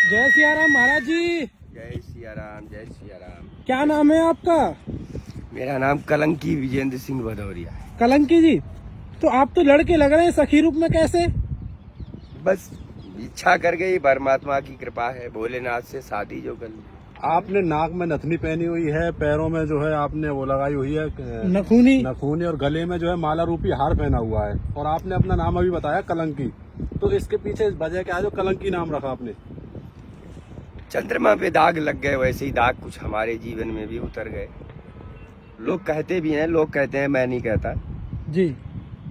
जय सिया राम महाराज जी। जय सिया राम, जय सिया राम। क्या नाम है आपका? मेरा नाम कलंकी विजेंद्र सिंह भदौरिया है। कलंकी जी, तो आप तो लड़के लग रहे हैं, सखी रूप में कैसे? बस इच्छा कर गई, परमात्मा की कृपा है, भोलेनाथ से शादी जो कर ली। आपने नाक में नथनी पहनी हुई है, पैरों में जो है आपने वो लगाई हुई है नखूनी, और गले में जो है माला रूपी हार पहना हुआ है, और आपने अपना नाम अभी बताया कलंकी। तो इसके पीछे वजह क्या है जो कलंकी नाम रखा आपने? चंद्रमा पे दाग लग गए, वैसे ही दाग कुछ हमारे जीवन में भी उतर गए। लोग कहते भी हैं, लोग कहते हैं, मैं नहीं कहता जी।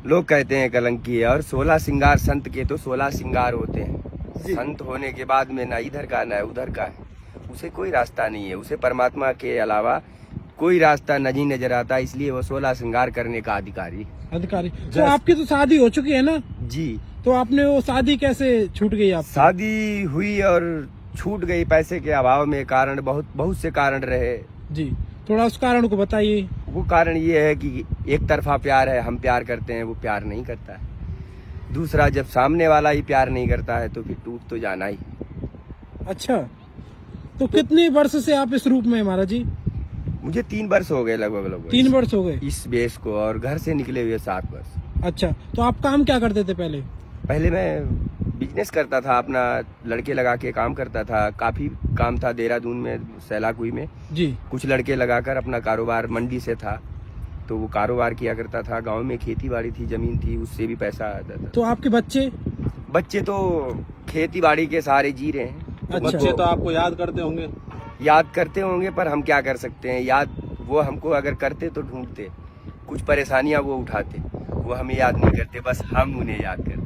लोग कहते हैं कलंकी है। और 16 श्रृंगार संत के तो 16 श्रृंगार होते हैं। संत होने के बाद में ना इधर का ना उधर का है, उसे कोई रास्ता नहीं है, उसे परमात्मा के अलावा कोई रास्ता नहीं नजर आता, इसलिए वो 16 श्रृंगार करने का अधिकारी। तो आपकी तो शादी हो चुकी है ना जी। तो आपने वो शादी कैसे छूट गई आप? शादी हुई और छूट गई पैसे के अभाव में। कारण बहुत से कारण रहे जी, थोड़ा उस कारण को बताइए। वो कारण ये है कि एक तरफा प्यार है, हम प्यार करते हैं, वो प्यार नहीं करता है। दूसरा, जब सामने वाला ही प्यार नहीं करता है तो फिर टूट तो जाना ही। अच्छा, तो कितने वर्ष से आप इस रूप में हैं महाराज जी? मुझे 3 वर्ष हो गए लगभग 3 वर्ष हो गए इस बेस को, और घर से निकले हुए 7 वर्ष। अच्छा, तो आप काम क्या करते थे पहले? पहले मैं बिजनेस करता था, अपना लड़के लगा के काम करता था। काफी काम था देहरादून में, सैलाकुई में जी। कुछ लड़के लगाकर अपना कारोबार मंडी से था, तो वो कारोबार किया करता था। गांव में खेती बाड़ी थी, जमीन थी, उससे भी पैसा आता था। तो आपके बच्चे? बच्चे तो खेती बाड़ी के सहारे जी रहे हैं। अच्छा। बच्चे तो आपको याद करते होंगे? याद करते होंगे, पर हम क्या कर सकते हैं। याद वो हमको अगर करते तो ढूंढते, कुछ परेशानियां वो उठाते, वो हमें याद नहीं करते, बस हम उन्हें याद करते।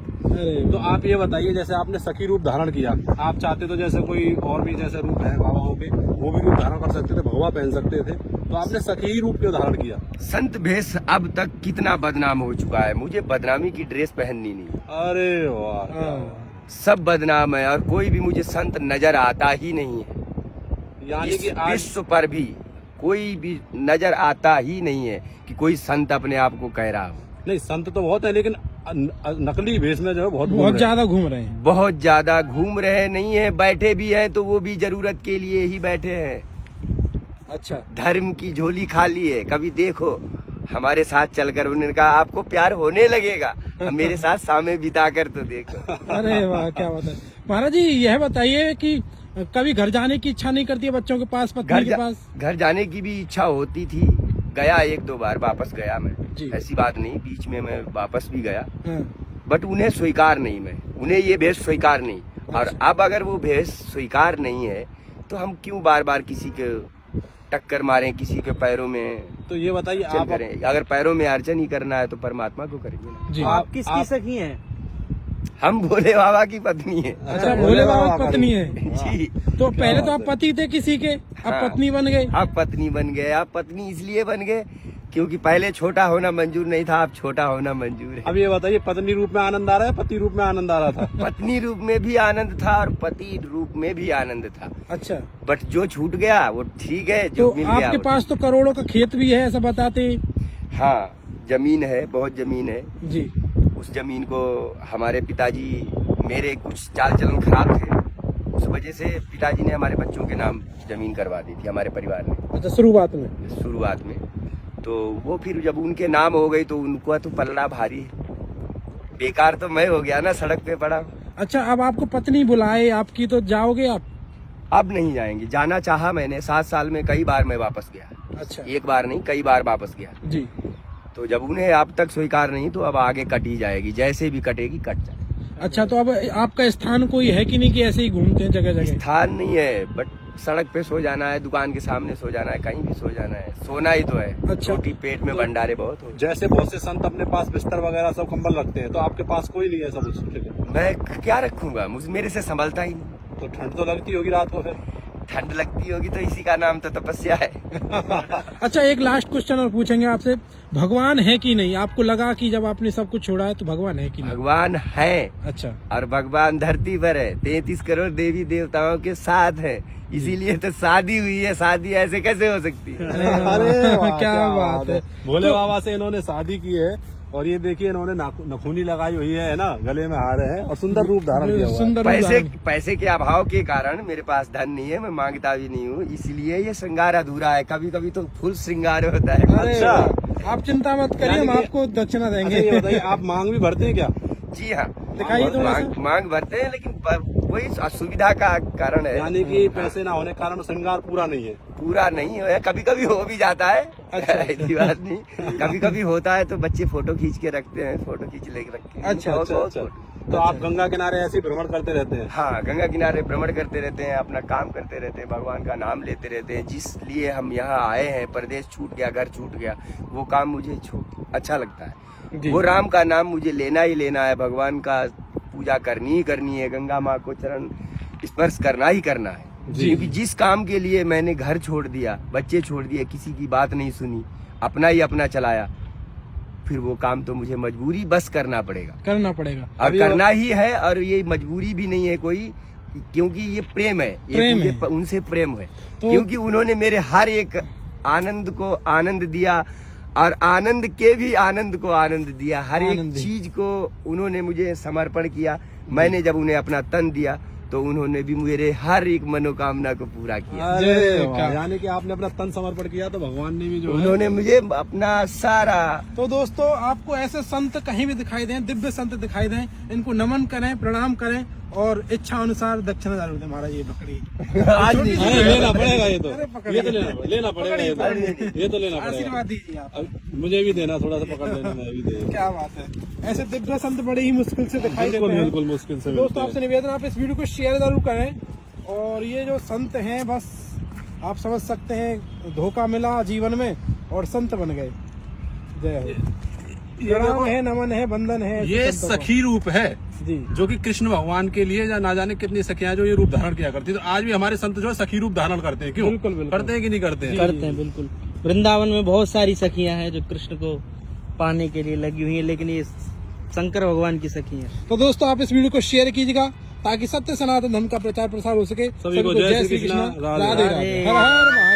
तो आप ये बताइए, जैसे आपने सखी रूप धारण किया, आप चाहते तो जैसे कोई और भी जैसे रूप है बाबाओं के, वो भी रूप धारण कर सकते थे, भगवा पहन सकते थे, तो आपने सखी रूप क्यों धारण किया? संत भेष अब तक कितना बदनाम हो चुका है, मुझे बदनामी की ड्रेस पहननी नहीं। अरे वाह, सब बदनाम है और कोई भी मुझे संत नजर आता ही नहीं है। यानी इस कि आज विश्व पर भी कोई भी नजर आता ही नहीं है कि कोई संत अपने आप को कह रहा हो। नहीं, संत तो बहुत है, लेकिन नकली भेष में जो है बहुत ज्यादा घूम रहे हैं। बहुत ज्यादा घूम रहे नहीं है, बैठे भी हैं तो वो भी जरूरत के लिए ही बैठे हैं। अच्छा, धर्म की झोली खाली है। कभी देखो हमारे साथ चलकर, उन्होंने कहा आपको प्यार होने लगेगा, अब मेरे साथ समय बिताकर तो देखो। अरे वाह, क्या बात है महाराज जी। यह बताइए कि कभी घर जाने की इच्छा नहीं करती है बच्चों के पास, पत्नी के पास? घर जाने की भी इच्छा होती थी, गया 1-2 बार, वापस गया मैं, ऐसी बात नहीं, बीच में मैं वापस भी गया। हाँ। बट उन्हें स्वीकार नहीं, मैं उन्हें ये भेष स्वीकार नहीं। और अब अगर वो भेष स्वीकार नहीं है तो हम क्यों बार बार किसी के टक्कर मारें, किसी के पैरों में तो ये बताइए, अर्चन करें। अगर पैरों में अर्चन ही करना है तो परमात्मा को करेंगे ना। जी। आप किसकी सखी हैं? हम भोले बाबा की पत्नी है। अच्छा, भोले बाबा की पत्नी है जी। तो पहले तो आप पति थे किसी के, अब हाँ। पत्नी बन गए। आप पत्नी बन गए। आप पत्नी इसलिए बन गए क्योंकि पहले छोटा होना मंजूर नहीं था, अब छोटा होना मंजूर है। अब ये बताइए, पत्नी रूप में आनंद आ रहा है, पति रूप में आनंद आ रहा था? पत्नी रूप में भी आनंद था और पति रूप में भी आनंद था। अच्छा, बट जो छूट गया वो ठीक है, जो तो मिल गया आपके वो पास तो करोड़ों का खेत भी है ऐसा बताते? हाँ, जमीन है, बहुत जमीन है जी। उस जमीन को हमारे पिताजी, मेरे कुछ चाल चलन खराब थे, उस वजह से पिताजी ने हमारे बच्चों के नाम जमीन करवा दी थी हमारे परिवार ने अच्छा, शुरुआत में। तो वो फिर जब उनके नाम हो गई तो उनको तो पलड़ा भारी, बेकार तो मैं हो गया ना, सड़क पे पड़ा। अच्छा, अब आपको पत्नी बुलाए आपकी तो जाओगे आप? अब नहीं जाएंगे। जाना चाहा मैंने, 7 साल में कई बार मैं वापस गया। अच्छा, एक बार नहीं, कई बार वापस गया। जी। तो जब उन्हें अब तक स्वीकार नहीं तो अब आगे कटी जाएगी, जैसे भी कटेगी कट जाएगी। अच्छा, तो अब आपका स्थान कोई है कि नहीं कि ऐसे ही घूमते हैं जगह जगह? स्थान नहीं है, बट सड़क पे सो जाना है, दुकान के सामने सो जाना है, कहीं भी सो जाना है, सोना ही तो है। अच्छा। छोटी पेट में भंडारे बहुत हो। जैसे बहुत से संत अपने पास बिस्तर वगैरह सब कंबल रखते हैं, तो आपके पास कोई नहीं है सब कुछ? मैं क्या रखूंगा, मेरे से संभलता ही नहीं। तो ठंड तो लगती होगी रात को? फिर ठंड लगती होगी तो इसी का नाम तो तपस्या है। अच्छा, एक लास्ट क्वेश्चन और पूछेंगे आपसे, भगवान है कि नहीं? आपको लगा कि जब आपने सब कुछ छोड़ा है तो भगवान है कि नहीं? भगवान है, अच्छा, और भगवान धरती पर है, 33 करोड़ देवी देवताओं के साथ है, इसीलिए तो शादी हुई है। शादी ऐसे कैसे हो सकती है? अरे वाह, क्या बात है। भोले तो- बाबा से इन्होंने शादी की है, और ये देखिए इन्होंने नखूनी लगाई हुई है ना, गले में हार है और सुंदर रूप धारण किया हुआ है। सुंदर रूप पैसे धारण। पैसे के अभाव के कारण मेरे पास धन नहीं है, मैं मांगता भी नहीं हूँ, इसलिए ये श्रृंगार अधूरा है। कभी कभी तो फुल श्रृंगार होता है। अरे अच्छा। वाह, आप चिंता मत करिए, यानी हम कि- आपको दक्षिणा अच्छा, देंगे। ये बताइए आप मांग भी भरते हैं क्या? जी हाँ, दिखाइए थोड़ा सा। मांग भरते हैं, लेकिन वही असुविधा का कारण है। यानी कि पैसे ना होने के कारण श्रृंगार पूरा नहीं है। पूरा नहीं है, कभी कभी हो भी जाता है। अच्छा। ऐसी बात नहीं, कभी कभी होता है तो बच्चे फोटो खींच के रखते हैं, फोटो खींच लेके रखते हैं। अच्छा, बहुत- बहुत अच्छा। फोटो। तो आप गंगा किनारे ऐसे ही भ्रमण करते रहते हैं? हाँ, गंगा किनारे भ्रमण करते रहते हैं, अपना काम करते रहते हैं, भगवान का नाम लेते रहते हैं। जिस लिए हम यहाँ आए हैं, प्रदेश छूट गया, घर छूट गया, वो काम मुझे अच्छा लगता है। जी। वो राम का नाम मुझे लेना ही लेना है, भगवान का पूजा करनी ही करनी है, गंगा माँ को चरण स्पर्श करना ही करना है। जी। क्योंकि जिस काम के लिए मैंने घर छोड़ दिया, बच्चे छोड़ दिए, किसी की बात नहीं सुनी, अपना ही अपना चलाया, फिर वो काम तो मुझे मजबूरी बस करना पड़ेगा करना पड़ेगा। और अभी करना ही है। और ये मजबूरी भी नहीं है कोई, क्योंकि ये प्रेम है, ये प्रेम मुझे है। उनसे प्रेम है। तो- क्योंकि उन्होंने मेरे हर एक आनंद को आनंद दिया और आनंद के भी आनंद को आनंद दिया। हर एक आनंद दिया। चीज को उन्होंने मुझे समर्पण किया। मैंने जब उन्हें अपना तन दिया तो उन्होंने भी मेरे हर एक मनोकामना को पूरा किया। अरे जय वाह, का। यानी कि आपने अपना तन समर्पण किया तो भगवान ने भी जो है उन्होंने मुझे अपना सारा। तो दोस्तों, आपको ऐसे संत कहीं भी दिखाई दें, दिव्य संत दिखाई दें, इनको नमन करें, प्रणाम करें और इच्छा अनुसार दक्षिणा जरूर दें। महाराज ये पकड़ी आज छोटी नहीं। सी- अरे लेना पड़ेगा ये तो, अरे पकड़िए। ये तो लेना पड़ेगा ये तो, ये तो लेना पड़ेगा। आशीर्वाद दीजिए आप। अब मुझे भी देना, थोड़ा सा पकड़ लेना, मैं भी दे। क्या बात है, ऐसे दिव्य संत बड़े ही मुश्किल से दिखाई बिल्कुल देते हैं। बिल्कुल मुश्किल से दोस्तों, मिलते आपसे हैं। निवेदन, आप इस वीडियो को शेयर जरूर करें। और ये जो संत हैं, बस आप समझ सकते हैं, धोखा मिला जीवन में और संत बन गए। जय हो। प्रणाम है, नमन है, बंधन है ये ऐसे संतों को। सखी रूप है जी। जो कि कृष्ण भगवान के लिए या ना जाने कितनी सखियां जो ये रूप धारण किया करती है। तो आज भी हमारे संत जो है सखी रूप धारण करते हैं। क्यों बिल्कुल, बिल्कुल। करते हैं कि नहीं करते हैं? करते हैं बिल्कुल। वृंदावन में बहुत सारी सखियां हैं जो कृष्ण को पाने के लिए लगी हुई हैं, लेकिन ये शंकर भगवान की सखी हैं। तो दोस्तों, आप इस वीडियो को शेयर कीजिएगा ताकि सत्य सनातन धर्म का प्रचार प्रसार हो सके। सभी को जय श्री कृष्णा, राधे राधे। राधे। हर हर महादेव।